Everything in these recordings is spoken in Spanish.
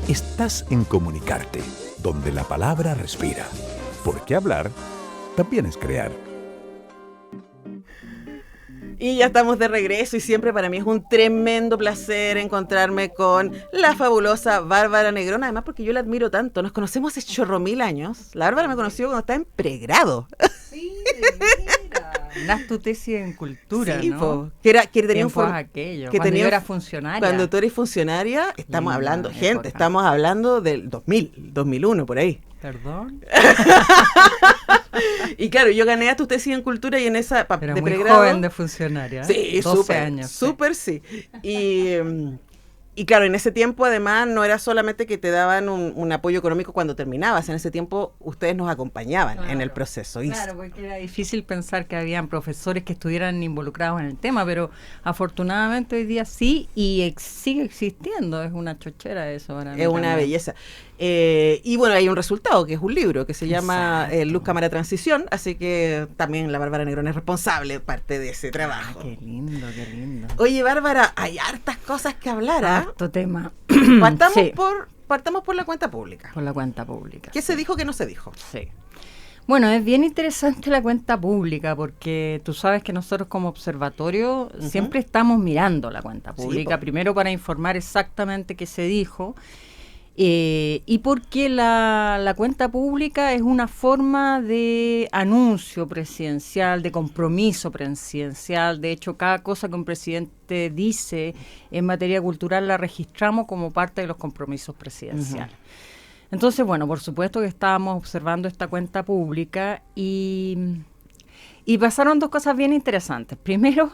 Estás en Comunicarte, donde la palabra respira. Porque hablar también es crear. Y ya estamos de regreso y siempre para mí es un tremendo placer encontrarme con la fabulosa Bárbara Negrón, además porque yo la admiro tanto, nos conocemos hace chorromil años. La Bárbara me conoció cuando estaba en pregrado. Sí, de veras. Nas tu tesis en cultura, Sí, ¿no? po, que tenía un aquello, que cuando tenía yo era funcionaria. Cuando tú eres funcionaria, estamos Linda hablando, época. gente, estamos hablando del 2000, 2001, por ahí. ¿Perdón? Y claro, yo gané a tu tesis en cultura y en esa Era de muy pregrado. joven de funcionaria. Sí, 12 súper, años. súper sí. Y claro, en ese tiempo además no era solamente que te daban un apoyo económico cuando terminabas, en ese tiempo ustedes nos acompañaban en el proceso. Claro, porque era difícil pensar que habían profesores que estuvieran involucrados en el tema, pero afortunadamente hoy día sí, y sigue existiendo. Es una chochera eso para mí. Es una también. belleza. Y bueno, hay un resultado que es un libro que se llama Luz, Cámara, Transición, así que también la Bárbara Negrón es responsable parte de ese trabajo. Qué lindo, qué lindo. Oye, Bárbara, hay hartas cosas que hablar, ¿ah? Harto tema. Partamos, Sí, partamos por la cuenta pública. por la cuenta pública. ¿Qué se dijo, qué no se dijo? Sí. Bueno, es bien interesante la cuenta pública porque tú sabes que nosotros como observatorio siempre estamos mirando la cuenta pública, po. primero para informar exactamente qué se dijo y porque la cuenta pública es una forma de anuncio presidencial, de compromiso presidencial. De hecho, cada cosa que un presidente dice en materia cultural la registramos como parte de los compromisos presidenciales. Entonces, bueno, por supuesto que estábamos observando esta cuenta pública y pasaron dos cosas bien interesantes. Primero,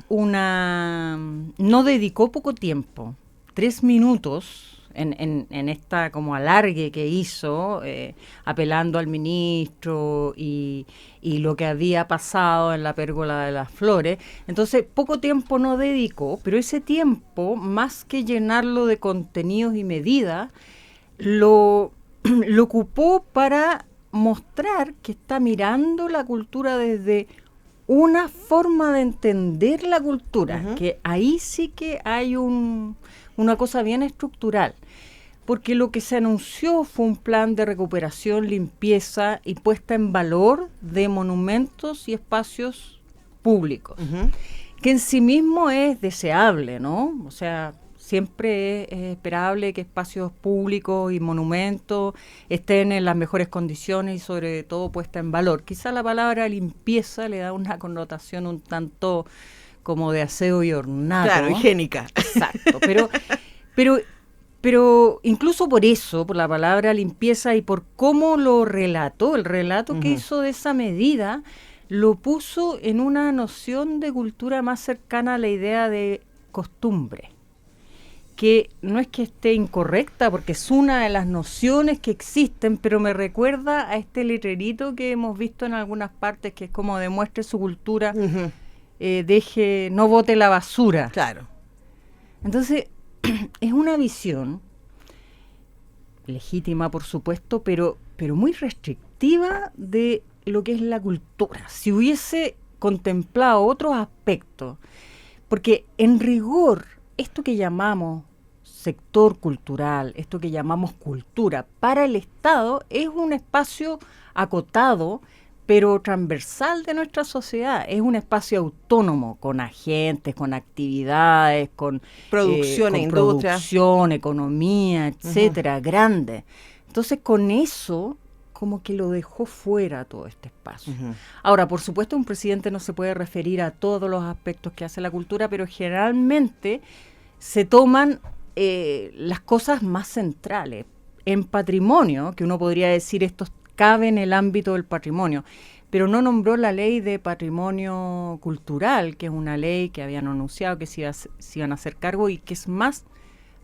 no dedicó poco tiempo, 3 minutos en esta como alargue que hizo, apelando al ministro y lo que había pasado en la pérgola de las flores. Entonces, poco tiempo no dedicó, pero ese tiempo, más que llenarlo de contenidos y medidas, lo ocupó para mostrar que está mirando la cultura desde una forma de entender la cultura, que ahí sí que hay una cosa bien estructural, porque lo que se anunció fue un plan de recuperación, limpieza y puesta en valor de monumentos y espacios públicos, que en sí mismo es deseable, ¿no? O sea, siempre es esperable que espacios públicos y monumentos estén en las mejores condiciones y sobre todo puesta en valor. Quizá la palabra limpieza le da una connotación un tanto como de aseo y ornato. Claro, higiénica. Exacto, pero incluso por eso, por la palabra limpieza y por cómo lo relató, el relato que hizo de esa medida, lo puso en una noción de cultura más cercana a la idea de costumbre, que no es que esté incorrecta, porque es una de las nociones que existen, pero me recuerda a este letrerito que hemos visto en algunas partes, que es como demuestre su cultura, no bote la basura. Claro. Entonces, es una visión legítima, por supuesto, pero muy restrictiva de lo que es la cultura. Si hubiese contemplado otros aspectos, porque en rigor, esto que llamamos sector cultural, esto que llamamos cultura, para el Estado es un espacio acotado, pero transversal de nuestra sociedad. Es un espacio autónomo, con agentes, con actividades, con producción, con industria, producción, economía, etcétera, grande. Entonces, con eso, como que lo dejó fuera todo este espacio. Ahora, por supuesto, un presidente no se puede referir a todos los aspectos que hace la cultura, pero generalmente se toman las cosas más centrales. En patrimonio, que uno podría decir esto cabe en el ámbito del patrimonio, pero no nombró la ley de patrimonio cultural, que es una ley que habían anunciado que se iban a hacer cargo y que es más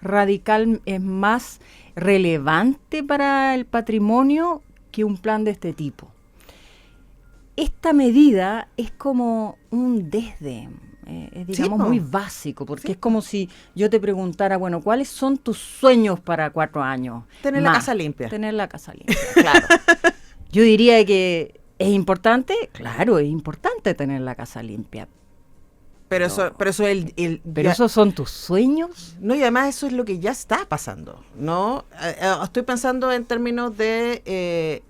radical, es más relevante para el patrimonio que un plan de este tipo. Esta medida es como un desdén, digamos, muy básico, porque es como si yo te preguntara, bueno, ¿cuáles son tus sueños para 4 años? Tener la casa limpia. Tener la casa limpia, claro. Yo diría que ¿es importante? Claro, es importante tener la casa limpia. Pero eso es Pero esos son tus sueños. No, y además eso es lo que ya está pasando, ¿no? Estoy pensando en términos de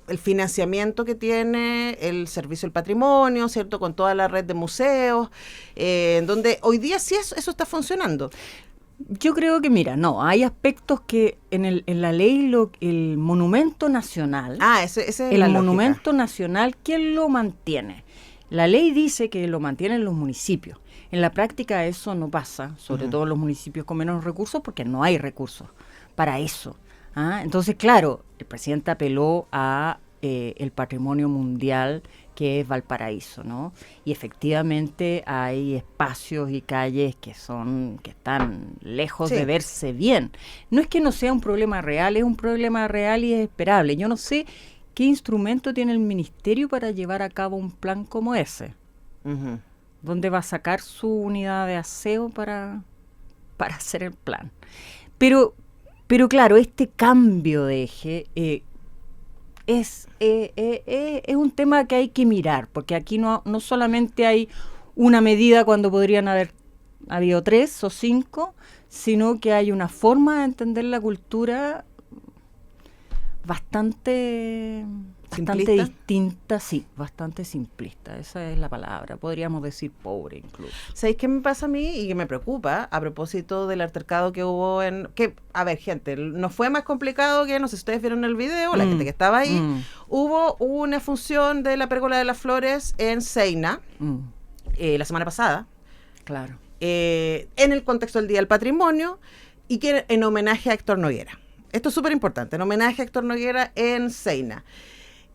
el financiamiento que tiene el Servicio del Patrimonio, ¿cierto? Con toda la red de museos, donde hoy día sí eso está funcionando. Yo creo que, mira, no, hay aspectos que en la ley, el monumento nacional, Ese es el la monumento lógica. nacional, ¿quién lo mantiene? La ley dice que lo mantienen los municipios. En la práctica eso no pasa, sobre todo en los municipios con menos recursos, porque no hay recursos para eso. Entonces, claro, el presidente apeló a el patrimonio mundial que es Valparaíso, ¿no? Y efectivamente hay espacios y calles que están lejos de verse bien. No es que no sea un problema real, es un problema real y es esperable. Yo no sé qué instrumento tiene el ministerio para llevar a cabo un plan como ese. Uh-huh. ¿Dónde va a sacar su unidad de aseo para hacer el plan? Pero claro, este cambio de eje es un tema que hay que mirar, porque aquí no solamente hay una medida cuando podrían haber habido 3 o 5, sino que hay una forma de entender la cultura bastante distinta, sí, bastante simplista, esa es la palabra, podríamos decir pobre incluso. ¿Sabéis qué me pasa a mí y que me preocupa a propósito del altercado que hubo a ver, gente, no fue más complicado que, no sé si ustedes vieron el video, la gente que estaba ahí, hubo una función de la Pérgola de las Flores en Seina, la semana pasada. Claro. En el contexto del Día del Patrimonio y que en homenaje a Héctor Noguera. Esto es súper importante, en homenaje a Héctor Noguera en Seina.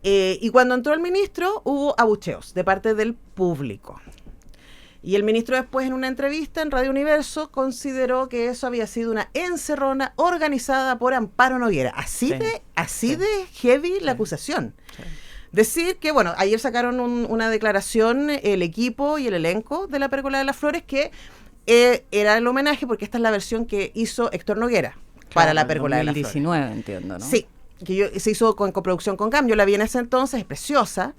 Y cuando entró el ministro hubo abucheos de parte del público. Y el ministro después en una entrevista en Radio Universo consideró que eso había sido una encerrona organizada por Amparo Noguera. Así de heavy la acusación. Sí. Decir que, bueno, ayer sacaron una declaración el equipo y el elenco de la Pérgola de las Flores que era el homenaje porque esta es la versión que hizo Héctor Noguera para la Pérgola de las Flores. 2019, entiendo, ¿no? Sí, que se hizo con coproducción con GAM. Yo la vi en ese entonces, es preciosa.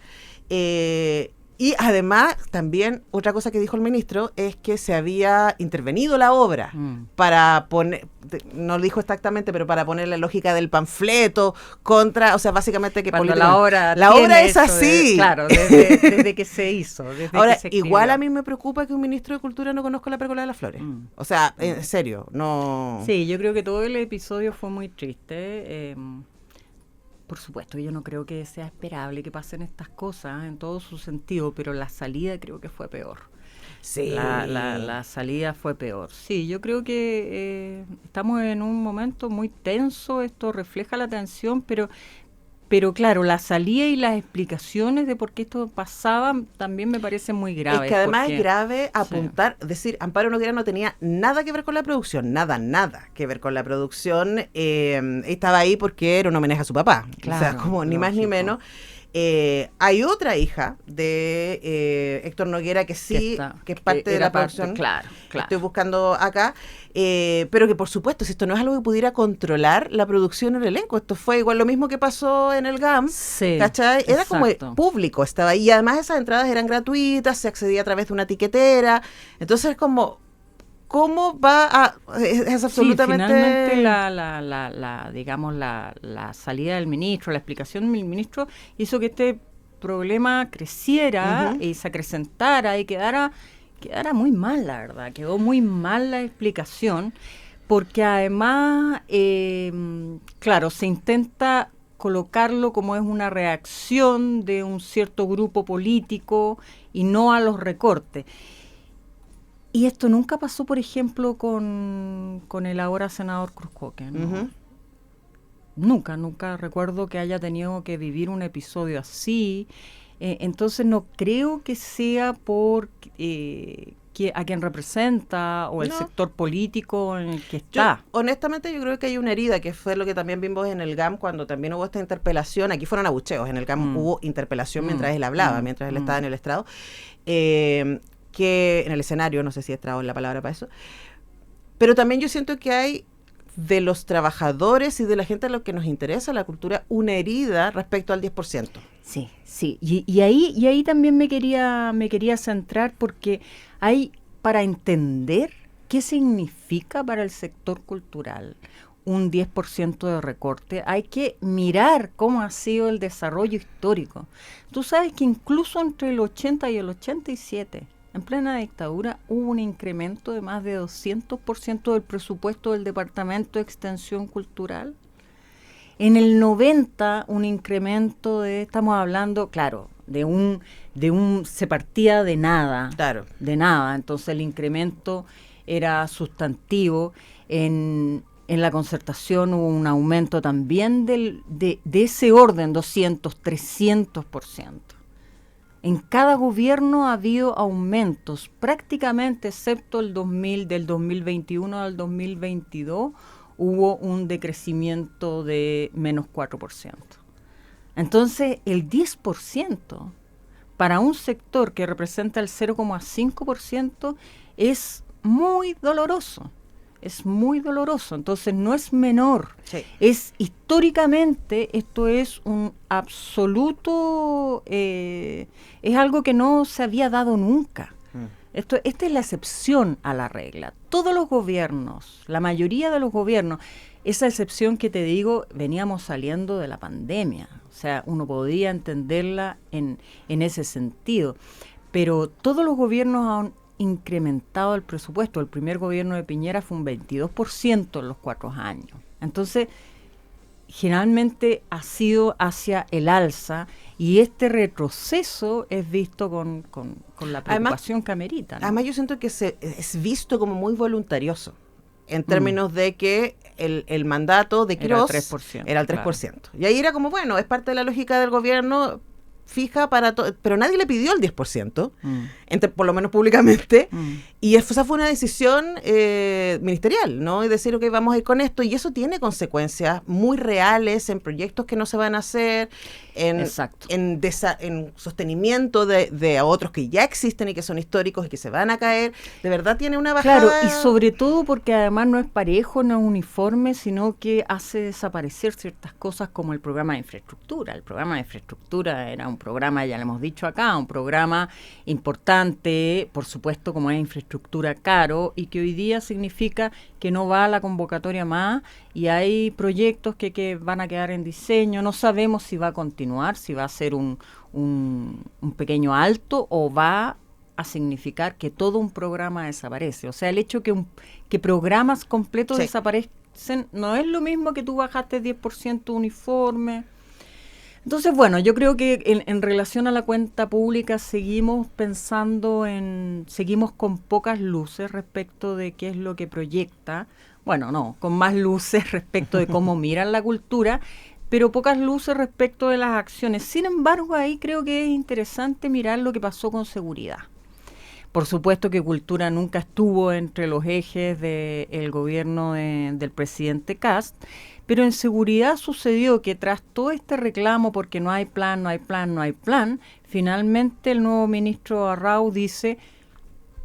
Y además, también, otra cosa que dijo el ministro es que se había intervenido la obra para poner, no lo dijo exactamente, pero para poner la lógica del panfleto contra, o sea, básicamente que la obra es así. Claro, desde que se hizo. Ahora, igual a mí me preocupa que un ministro de Cultura no conozca la Pérgola de las Flores. O sea, en serio, no... Sí, yo creo que todo el episodio fue muy triste. Por supuesto, yo no creo que sea esperable que pasen estas cosas en todo su sentido, pero la salida creo que fue peor. Sí. La salida fue peor. Sí, yo creo que estamos en un momento muy tenso, esto refleja la tensión, pero claro, la salida y las explicaciones de por qué esto pasaba también me parecen muy graves. Es que además es grave apuntar, decir, Amparo Noguera no tenía nada que ver con la producción, nada que ver con la producción. Estaba ahí porque era un homenaje a su papá. Claro, o sea, como ni más ni menos. Hay otra hija de Héctor Noguera que sí, que es parte de la producción. Claro. Estoy buscando acá. Pero que por supuesto, si esto no es algo que pudiera controlar la producción en el elenco, esto fue igual lo mismo que pasó en el GAM, ¿cachai? Era como el público, estaba ahí, y además esas entradas eran gratuitas, se accedía a través de una tiquetera, entonces como, ¿cómo va a...? Es absolutamente... Sí, finalmente digamos, la salida del ministro, la explicación del ministro hizo que este problema creciera y se acrecentara y quedara muy mal, la verdad. Quedó muy mal la explicación, porque además, claro, se intenta colocarlo como es una reacción de un cierto grupo político y no a los recortes. Y esto nunca pasó, por ejemplo, con el ahora senador Cruz Coque, ¿no? Nunca recuerdo que haya tenido que vivir un episodio así. Entonces no creo que sea por a quien representa o el sector político en el que está. Honestamente yo creo que hay una herida, que fue lo que también vimos en el GAM cuando también hubo esta interpelación. Aquí fueron abucheos, en el GAM hubo interpelación mientras él hablaba, mientras él estaba en el estrado, que en el escenario, no sé si estrado es la palabra para eso, pero también yo siento que hay de los trabajadores y de la gente a lo que nos interesa la cultura una herida respecto al 10%. Sí, sí. Y ahí también me quería centrar porque hay, para entender qué significa para el sector cultural un 10% de recorte, hay que mirar cómo ha sido el desarrollo histórico. Tú sabes que incluso entre el 80 y el 87, en plena dictadura, hubo un incremento de más de 200% del presupuesto del Departamento de Extensión Cultural. En el 90, un incremento estamos hablando, claro, se partía de nada. Claro. De nada. Entonces el incremento era sustantivo. En la concertación hubo un aumento también de ese orden, 200, 300%. En cada gobierno ha habido aumentos, prácticamente excepto del 2021 al 2022, hubo un decrecimiento de menos 4%. Entonces, el 10% para un sector que representa el 0,5% es muy doloroso. Es muy doloroso, entonces no es menor. Sí. Es históricamente, esto es un absoluto, es algo que no se había dado nunca. Esta es la excepción a la regla. Todos los gobiernos, la mayoría de los gobiernos, esa excepción que te digo, veníamos saliendo de la pandemia. O sea, uno podría entenderla en ese sentido. Pero todos los gobiernos han incrementado el presupuesto. El primer gobierno de Piñera fue un 22% en los 4 años. Entonces, generalmente ha sido hacia el alza y este retroceso es visto con la preocupación que amerita, ¿no? Además, yo siento que es visto como muy voluntarioso en términos de que el mandato de Quirós era el 3%. Claro. Y ahí era como, bueno, es parte de la lógica del gobierno fija para todo, pero nadie le pidió el 10%, por lo menos públicamente, y esa fue una decisión ministerial, ¿no? Y decir, ok, vamos a ir con esto, y eso tiene consecuencias muy reales en proyectos que no se van a hacer, en sostenimiento de otros que ya existen y que son históricos y que se van a caer. De verdad tiene una bajada. Claro, y sobre todo porque además no es parejo, no es uniforme, sino que hace desaparecer ciertas cosas como el programa de infraestructura. El programa de infraestructura era un programa, ya lo hemos dicho acá, un programa importante, por supuesto, como es infraestructura caro, y que hoy día significa que no va a la convocatoria más y hay proyectos que van a quedar en diseño. No sabemos si va a continuar, si va a ser un pequeño alto o va a significar que todo un programa desaparece. O sea, el hecho que programas completos desaparecen no es lo mismo que tú bajaste 10% uniforme. Entonces, bueno, yo creo que en relación a la cuenta pública seguimos con pocas luces respecto de qué es lo que proyecta. Bueno, no, con más luces respecto de cómo miran la cultura, pero pocas luces respecto de las acciones. Sin embargo, ahí creo que es interesante mirar lo que pasó con seguridad. Por supuesto que cultura nunca estuvo entre los ejes del gobierno del presidente Kast, pero en seguridad sucedió que tras todo este reclamo porque no hay plan, finalmente el nuevo ministro Arrau dice,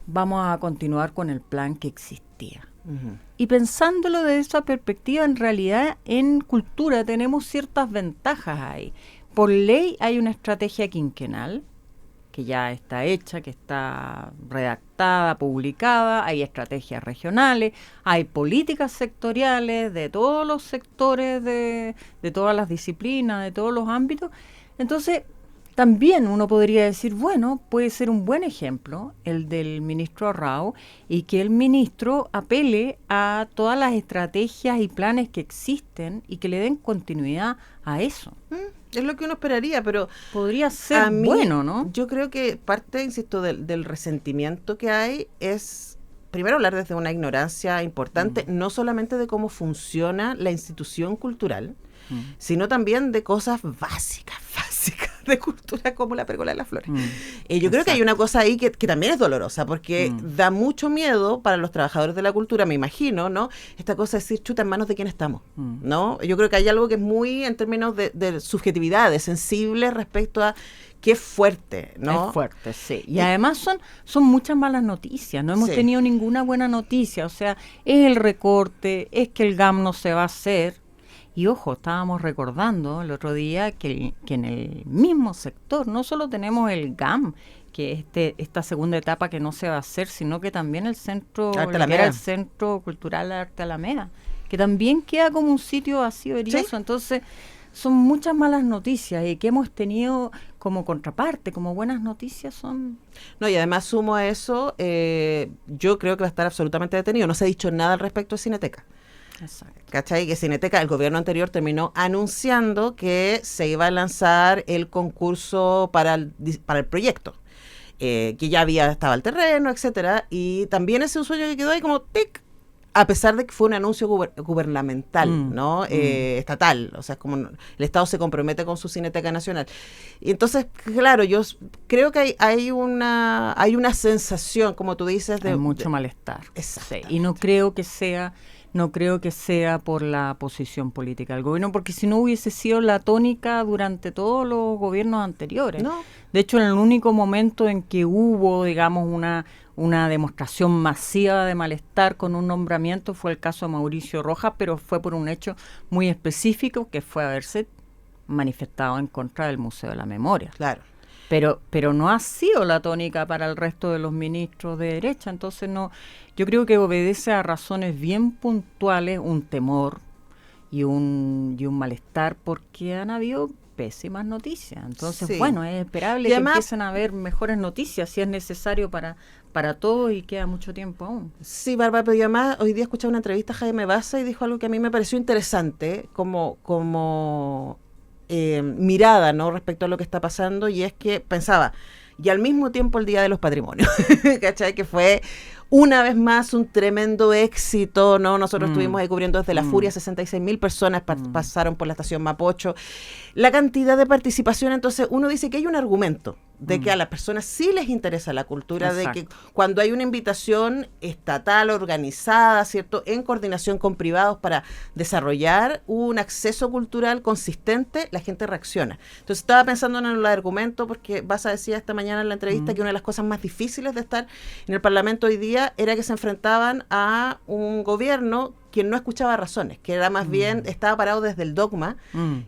vamos a continuar con el plan que existía. Uh-huh. Y pensándolo desde esa perspectiva, en realidad en cultura tenemos ciertas ventajas ahí. Por ley hay una estrategia quinquenal que ya está hecha, que está redactada, publicada, hay estrategias regionales, hay políticas sectoriales de todos los sectores, de todas las disciplinas, de todos los ámbitos. Entonces, también uno podría decir, bueno, puede ser un buen ejemplo el del ministro Arrau y que el ministro apele a todas las estrategias y planes que existen y que le den continuidad a eso. Es lo que uno esperaría, pero podría ser bueno, ¿no? Yo creo que parte, insisto, del resentimiento que hay es, primero, hablar desde una ignorancia importante, no solamente de cómo funciona la institución cultural, sino también de cosas básicas de cultura como la Pérgola de las Flores. Yo creo que hay una cosa ahí que también es dolorosa, porque da mucho miedo para los trabajadores de la cultura, me imagino, ¿no? Esta cosa de decir, chuta, ¿en manos de quién estamos? ¿No? Yo creo que hay algo que es muy, en términos de subjetividad, sensible respecto a qué fuerte, ¿no? Es fuerte, sí. Y además son muchas malas noticias. No hemos tenido ninguna buena noticia. O sea, es el recorte, es que el GAM no se va a hacer. Y ojo, estábamos recordando el otro día que en el mismo sector no solo tenemos el GAM, que esta segunda etapa que no se va a hacer, sino que también el centro, el Centro Cultural Arte Alameda, que también queda como un sitio vacío, herioso. ¿Sí? Entonces, son muchas malas noticias y que hemos tenido como contraparte, como buenas noticias son... No, y además sumo a eso, yo creo que va a estar absolutamente detenido. No se ha dicho nada al respecto de Cineteca. Exacto. ¿Cachai? Que Cineteca, el gobierno anterior terminó anunciando que se iba a lanzar el concurso para el proyecto, que ya estaba el terreno, etcétera, y también ese un sueño que quedó ahí como tic, a pesar de que fue un anuncio gubernamental, ¿no? Estatal, o sea, es como el Estado se compromete con su Cineteca Nacional. Y entonces, claro, yo creo que hay una sensación, como tú dices, hay mucho malestar. Exacto. Sí, y no creo que sea por la posición política del gobierno, porque si no hubiese sido la tónica durante todos los gobiernos anteriores. No. De hecho, en el único momento en que hubo, digamos, una demostración masiva de malestar con un nombramiento fue el caso de Mauricio Rojas, pero fue por un hecho muy específico, que fue haberse manifestado en contra del Museo de la Memoria. Claro. Pero no ha sido la tónica para el resto de los ministros de derecha, entonces no, yo creo que obedece a razones bien puntuales, un temor y un malestar, porque han habido pésimas noticias. Entonces, bueno, es esperable que empiecen a haber mejores noticias si es necesario para todos y queda mucho tiempo aún. Sí, Bárbara, pero además hoy día escuché una entrevista a Jaime Baza y dijo algo que a mí me pareció interesante, como mirada, ¿no?, respecto a lo que está pasando, y es que pensaba, y al mismo tiempo el Día de los Patrimonios, ¿cachai? Que fue una vez más un tremendo éxito, ¿no? Nosotros estuvimos ahí cubriendo desde La Furia, 66.000 personas pasaron por la estación Mapocho. La cantidad de participación, entonces uno dice que hay un argumento de que a las personas sí les interesa la cultura, de que cuando hay una invitación estatal organizada, ¿cierto?, en coordinación con privados para desarrollar un acceso cultural consistente, la gente reacciona. Entonces estaba pensando en el argumento, porque Baza decía esta mañana en la entrevista que una de las cosas más difíciles de estar en el Parlamento hoy día era que se enfrentaban a un gobierno que no escuchaba razones, que era más bien, estaba parado desde el dogma,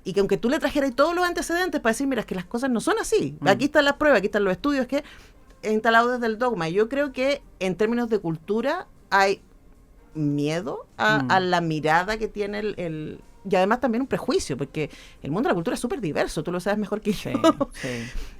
y que aunque tú le trajeras todos los antecedentes para decir, mira, es que las cosas no son así, aquí están las pruebas, aquí están los estudios, que instalado desde el dogma. Y yo creo que en términos de cultura hay miedo a la mirada que tiene y además también un prejuicio, porque el mundo de la cultura es súper diverso, tú lo sabes mejor que yo.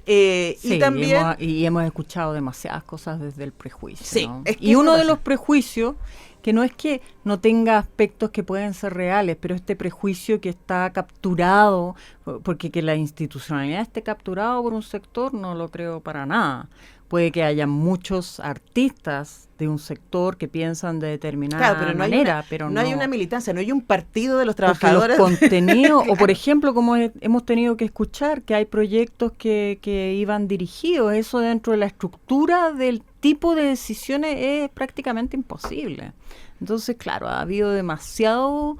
Sí, y también y hemos escuchado demasiadas cosas desde el prejuicio, sí, ¿no? Es que y uno de los prejuicios, que no es que no tenga aspectos que pueden ser reales, pero este prejuicio que está capturado, porque que la institucionalidad esté capturado por un sector, no lo creo para nada. Puede que haya muchos artistas de un sector que piensan de determinada manera, pero no hay una militancia, no hay un partido de los trabajadores. Porque los contenidos, o por ejemplo, como hemos tenido que escuchar, que hay proyectos que iban dirigidos, eso dentro de la estructura del tipo de decisiones es prácticamente imposible. Entonces, claro, ha habido demasiada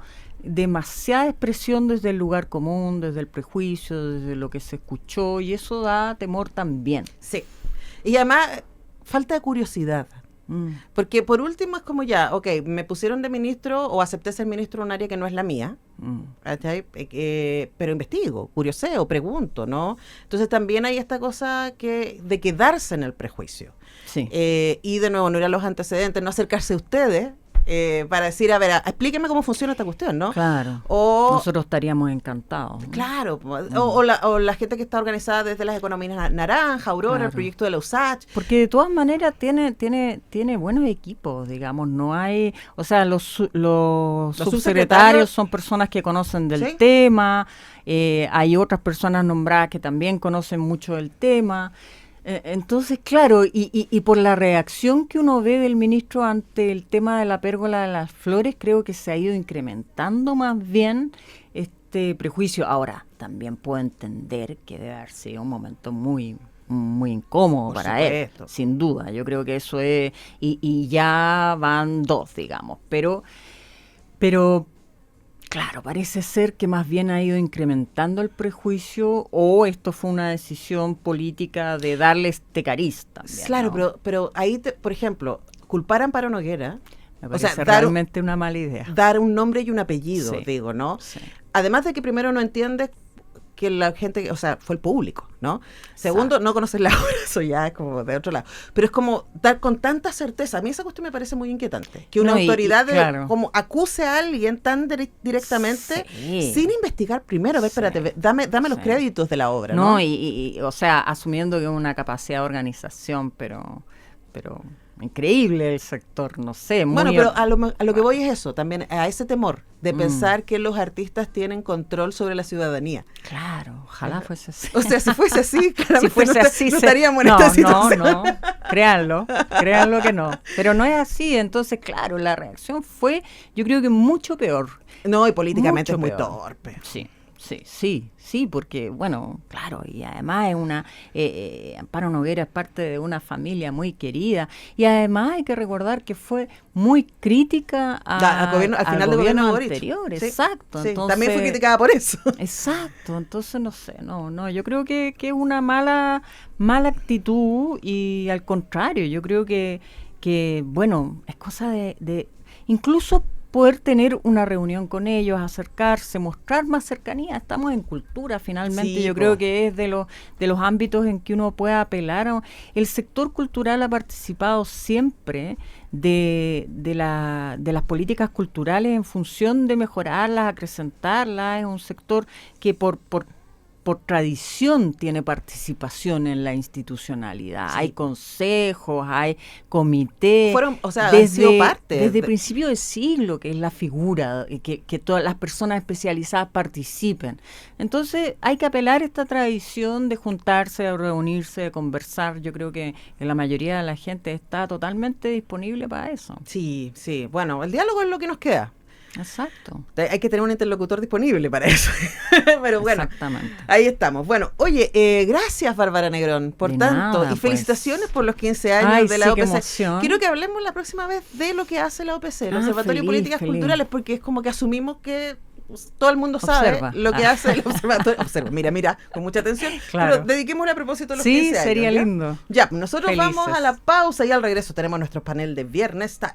expresión desde el lugar común, desde el prejuicio, desde lo que se escuchó, y eso da temor también. Sí. Y además, falta de curiosidad. Porque por último es como ya, me pusieron de ministro o acepté ser ministro en un área que no es la mía, pero investigo, curioseo, pregunto, ¿no? Entonces también hay esta cosa de quedarse en el prejuicio. Sí. Y de nuevo, no ir a los antecedentes, no acercarse a ustedes para decir, a ver, explíqueme cómo funciona esta cuestión, ¿no? Claro. Nosotros estaríamos encantados, ¿no? Claro. O la gente que está organizada desde las economías naranja, Aurora, el proyecto de la USACH. Porque de todas maneras tiene buenos equipos, digamos, no hay, o sea, los subsecretarios son personas que conocen del tema, hay otras personas nombradas que también conocen mucho del tema. Entonces, claro, y por la reacción que uno ve del ministro ante el tema de la pérgola de las flores, creo que se ha ido incrementando más bien este prejuicio. Ahora, también puedo entender que debe haber sido un momento muy incómodo Por para supuesto. él, sin duda. Yo creo que eso es, y ya van dos, digamos, pero claro, parece ser que más bien ha ido incrementando el prejuicio, o esto fue una decisión política de darle este cariz también, Claro, ¿no? pero ahí, por ejemplo, culpar a Amparo Noguera, Me o sea, parece realmente una mala idea. dar un nombre y un apellido, Sí. digo, ¿no? Sí. Además de que primero no entiendes que la gente, o sea, fue el público, ¿no? Segundo, no conoces la obra, eso ya es como de otro lado. Pero es como dar con tanta certeza. A mí esa cuestión me parece muy inquietante. Que una No, autoridad claro. como acuse a alguien tan directamente Sí. sin investigar primero. A ver, Sí. espérate, dame los Sí. créditos de la obra, ¿no? No, o sea, asumiendo que es una capacidad de organización, pero increíble el sector, no sé. Muy Bueno, pero a lo que voy es eso, también a ese temor de pensar que los artistas tienen control sobre la ciudadanía. Claro, ojalá fuese así. O sea, si fuese así, claramente Si fuese no, así, no estaríamos en esta situación. No, créanlo que no. Pero no es así, entonces, claro, la reacción fue, yo creo que mucho peor. No, y políticamente Mucho es muy peor. torpe. Sí, porque, bueno, claro, y además es Amparo Noguera es parte de una familia muy querida, y además hay que recordar que fue muy crítica Al final del gobierno de Boric. anterior, Sí, exacto. sí, Entonces, también fue criticada por eso. exacto, entonces no sé, yo creo que es una mala actitud, y al contrario, yo creo que bueno, es cosa de incluso poder tener una reunión con ellos, acercarse, mostrar más cercanía. Estamos en cultura, finalmente. Sí, yo creo que es de los ámbitos en que uno puede apelar. El sector cultural ha participado siempre de las políticas culturales en función de mejorarlas, acrecentarlas. Es un sector que por tradición tiene participación en la institucionalidad. Sí. Hay consejos, hay comités. Han sido parte. Desde principio de siglo, que es la figura, que todas las personas especializadas participen. Entonces hay que apelar a esta tradición de juntarse, de reunirse, de conversar. Yo creo que la mayoría de la gente está totalmente disponible para eso. Sí. Bueno, el diálogo es lo que nos queda. Exacto. Hay que tener un interlocutor disponible para eso. Pero bueno, exactamente. Ahí estamos. Bueno, oye, gracias Bárbara Negrón por De tanto. nada, Y felicitaciones pues. por los 15 años Ay, de la sí, OPC. qué emoción. Quiero que hablemos la próxima vez de lo que hace la OPC, el Observatorio de Políticas feliz. Culturales, porque es como que asumimos que todo el mundo sabe Observa. lo que hace el Observatorio. Observa, mira, con mucha atención. Claro. Pero dediquémosle a propósito a los Sí, 15 años. sería ¿ya? lindo. Ya, nosotros Felices. vamos a la pausa y al regreso tenemos nuestro panel de Viernes Star.